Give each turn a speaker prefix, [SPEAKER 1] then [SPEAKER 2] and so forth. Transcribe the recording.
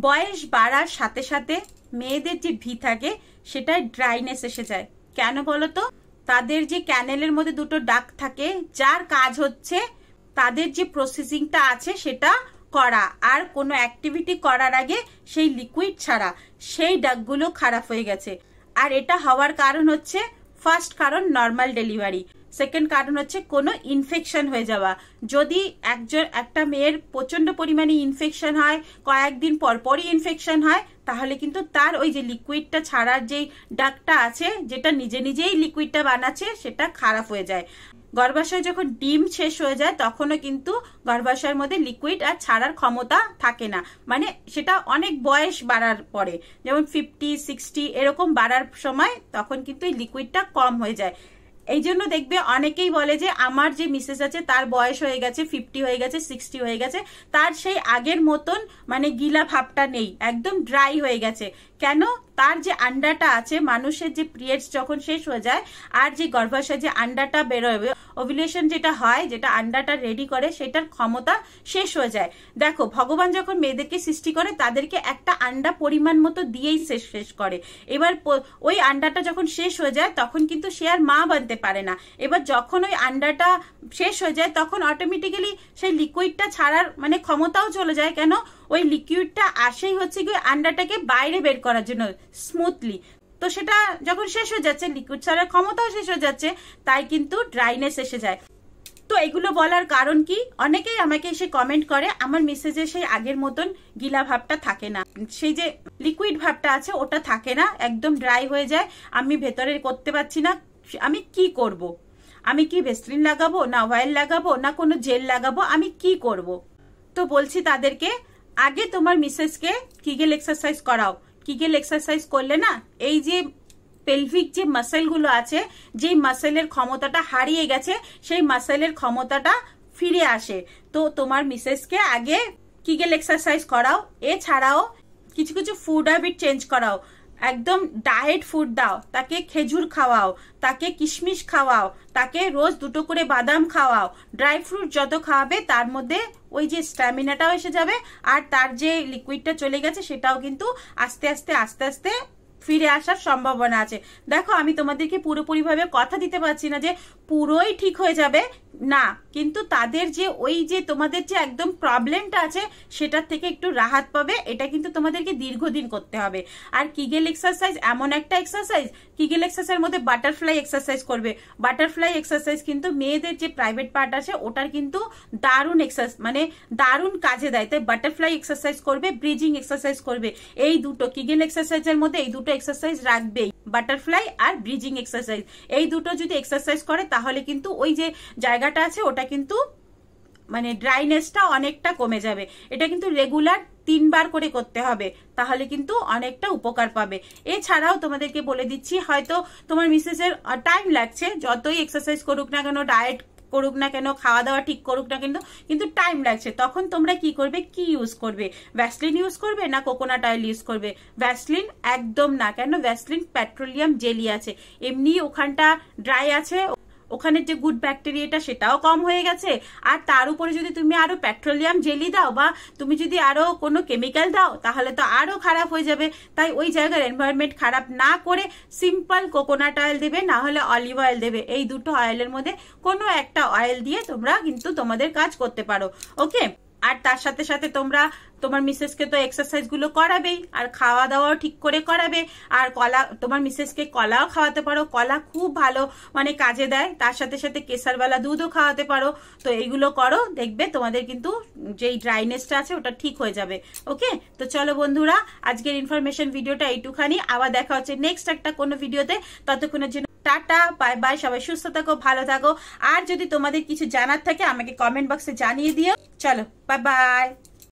[SPEAKER 1] বয়স বাড়ার সাথে সাথে মেয়েদের যে ভি থাকে সেটায় ড্রাইনেস এসে যায়। কেন বলো তো? তাদের যে ক্যানেলের মধ্যে দুটো ডাক থাকে, যার কাজ হচ্ছে তাদের যে প্রসেসিংটা আছে সেটা করা, আর কোনো অ্যাক্টিভিটি করার আগে সেই লিকুইড ছাড়া সেই ডাকগুলো খারাপ হয়ে গেছে। আর এটা হওয়ার কারণ হচ্ছে, ফার্স্ট কারণ নর্মাল ডেলিভারি, সেকেন্ড কারণ হচ্ছে কোনো ইনফেকশন হয়ে যাওয়া। যদি একটা মেয়ের প্রচন্ড পরিমাণে ইনফেকশন হয়, কয়েকদিন পরপরই ইনফেকশন হয়, তাহলে কিন্তু তার ওই যে লিকুইডটা ছাড়ার যে ডাকটা আছে, যেটা নিজে নিজেই লিকুইডটা বানাচ্ছে, সেটা খারাপ হয়ে যায়। গর্ভাশয় যখন ডিম শেষ হয়ে যায় তখনও কিন্তু গর্ভাশয়ের মধ্যে লিকুইড আর ছাড়ার ক্ষমতা থাকে না, মানে সেটা অনেক বয়স বাড়ার পরে, যেমন 50, 60 এরকম বাড়ার সময় তখন কিন্তু এই লিকুইডটা কম হয়ে যায়। এই জন্য দেখবে অনেকেই বলে যে আমার যে মিসেস আছে তার বয়স হয়ে গেছে, 50 হয়ে গেছে, 60 হয়ে গেছে, তার সেই আগের মতন মানে গিলা ভাবটা নেই, একদম ড্রাই হয়ে গেছে। কেন? তার যে আন্ডাটা আছে, মানুষের যে পিরিয়ডস যখন শেষ হয়ে যায় আর যে গর্ভাশয়ে যে আন্ডাটা বেরোয়, ওভুলেশন যেটা হয়, যেটা আন্ডাটা রেডি করে, সেটার ক্ষমতা শেষ হয়ে যায়। দেখো, ভগবান যখন মেয়েদেরকে সৃষ্টি করে তাদেরকে একটা আন্ডা পরিমাণ মতো দিয়েই শেষ করে। এবার ওই আন্ডাটা যখন শেষ হয়ে যায় তখন কিন্তু সে আর মা বানতে পারে না। এবার যখন ওই আন্ডাটা শেষ হয়ে যায় তখন অটোমেটিক্যালি সেই লিকুইডটা ছাড়ার মানে ক্ষমতাও চলে যায়। কেন? ওই লিকুইডটা আসেই হচ্ছে কি আন্ডাটাকে বাইরে বের করার জন্য স্মুথলি। তো সেটা যখন শেষ হয়ে যাচ্ছে, লিকুইড ছাড়ার ক্ষমতাও শেষ হয়ে যাচ্ছে, তাই কিন্তু ড্রাইনেস এসে যায়। তো এগুলো বলার কারণ কি, অনেকেই আমাকে এসে কমেন্ট করে আমার মেসেজে সেই আগের মতন গিলা ভাবটা থাকে না, সেই যে লিকুইড ভাবটা আছে ওটা থাকে না, একদম ড্রাই হয়ে যায়, আমি ভেতরে করতে পারছি না, আমি কি করব? আমি কি ভেসলিন লাগাবো, না অয়েল লাগাবো, না কোনো জেল লাগাবো, আমি কি করব? তো বলছি তাদেরকে, আগে তোমার মিসেসকে কিগেল এক্সারসাইজ করাও। কিগেল এক্সারসাইজ করলে না এই যে পেলভিক যে মাসেলগুলো আছে, যে মাসেলের ক্ষমতাটা হারিয়ে গেছে, সেই মাসেলের ক্ষমতাটা ফিরে আসে। তো তোমার মিসেসকে আগে কিগেল এক্সারসাইজ করাও। এছাড়াও কিছু কিছু ফুড হ্যাবিট চেঞ্জ করাও, একদম ডায়েট ফুড দাও, তাকে খেজুর খাওয়াও, তাকে কিশমিশ খাওয়াও, তাকে রোজ 2টো করে বাদাম খাওয়াও। ড্রাই ফ্রুট যত খাওয়াবে তার মধ্যে ওই যে স্ট্যামিনাটাও এসে যাবে, আর তার যে লিকুইডটা চলে গেছে সেটাও কিন্তু আস্তে আস্তে আস্তে আস্তে ফিরে আসার সম্ভাবনা আছে। দেখো, আমি তোমাদেরকে পুরোপুরিভাবে কথা দিতে পারছি না যে পুরোই ঠিক হয়ে যাবে না, কিন্তু তাদের যে ওই যে তোমাদের যে একদম প্রবলেমটা আছে সেটার থেকে একটু রাহাত পাবে। এটা কিন্তু তোমাদেরকে দীর্ঘদিন করতে হবে। আর কিগেল এক্সারসাইজ এমন একটা এক্সারসাইজ, কিগেল এক্সারসাইজের মধ্যে বাটারফ্লাই এক্সারসাইজ করবে। বাটারফ্লাই এক্সারসাইজ কিন্তু মেয়েদের যে প্রাইভেট পার্ট আছে ওটার কিন্তু দারুণ এক্সারসাইজ, মানে দারুণ কাজে দেয়। তাই বাটারফ্লাই এক্সারসাইজ করবে, ব্রিজিং এক্সারসাইজ করবে। এই দুটো কিগেল এক্সারসাইজের মধ্যে এই দুটো এক্সারসাইজ রাখবেই, বাটারফ্লাই আর ব্রিজিং এক্সারসাইজ। এই দুটো যদি এক্সারসাইজ করে তাহলে কিন্তু ওই যে জায়গাটা আছে ওটা কিন্তু মানে ড্রাইনেসটা অনেকটা কমে যাবে। এটা কিন্তু রেগুলার 3 বার করে করতে হবে, তাহলে কিন্তু অনেকটা উপকার পাবে। এছাড়াও তোমাদেরকে বলে দিচ্ছি, হয়তো তোমার মিসেসের টাইম লাগছে, যতই এক্সারসাইজ করুক না কেন, ডায়েট করুক না কেন, খাওয়া দাওয়া ঠিক করুক না কেন, কিন্তু টাইম লাগছে। তখন তোমরা কি করবে, কি ইউজ করবে? ভ্যাসলিন ইউজ করবে না কোকোনাট অয়েল ইউজ করবে? ভ্যাসলিন একদম না। কেন? ভ্যাসলিন পেট্রোলিয়াম জেলি আছে, এমনি ওখানটা ড্রাই আছে, ওখানে যে গুড ব্যাকটেরিয়াটা সেটাও কম হয়ে গেছে, আর তার উপরে যদি তুমি আরো পেট্রোলিয়াম জেলি দাও বা তুমি যদি আরো কোনো কেমিক্যাল দাও তাহলে তো আরো খারাপ হয়ে যাবে। তাই ওই জায়গার এনভায়রনমেন্ট খারাপ না করে সিম্পল কোকোনাট অয়েল দেবে, না হলে অলিভ অয়েল দেবে। এই দুটো অয়েলের মধ্যে কোনো একটা অয়েল দিয়ে তোমরা কিন্তু তোমাদের কাজ করতে পারো। ওকে? আর তার সাথে সাথে তোমরা তোমার মিসেসকে তো এক্সারসাইজ গুলো করাবেই, আর খাওয়া দাওয়াও ঠিক করে করাবে। আর কলা, তোমার মিসেসকে কলাও খাওয়াতে পারো, কলা খুব ভালো মানে কাজে দেয়। তার সাথে সাথে কেসারওয়ালা দুধও খাওয়াতে পারো। তো এইগুলো করো, দেখবে তোমাদের কিন্তু যেই ড্রাইনেসটা আছে ওটা ঠিক হয়ে যাবে। ওকে? তো চলো বন্ধুরা, আজকের ইনফরমেশন ভিডিওটা এইটুখানি। আবার দেখা হচ্ছে নেক্সট একটা কোনো ভিডিওতে। ততক্ষণের জন্য টাটা, বাই বাই, সবাই সুস্থ থাকো, ভালো থাকো। আর যদি তোমাদের কিছু জানার থাকে আমাকে কমেন্ট বক্সে জানিয়ে দিও। চলো, বাই বাই।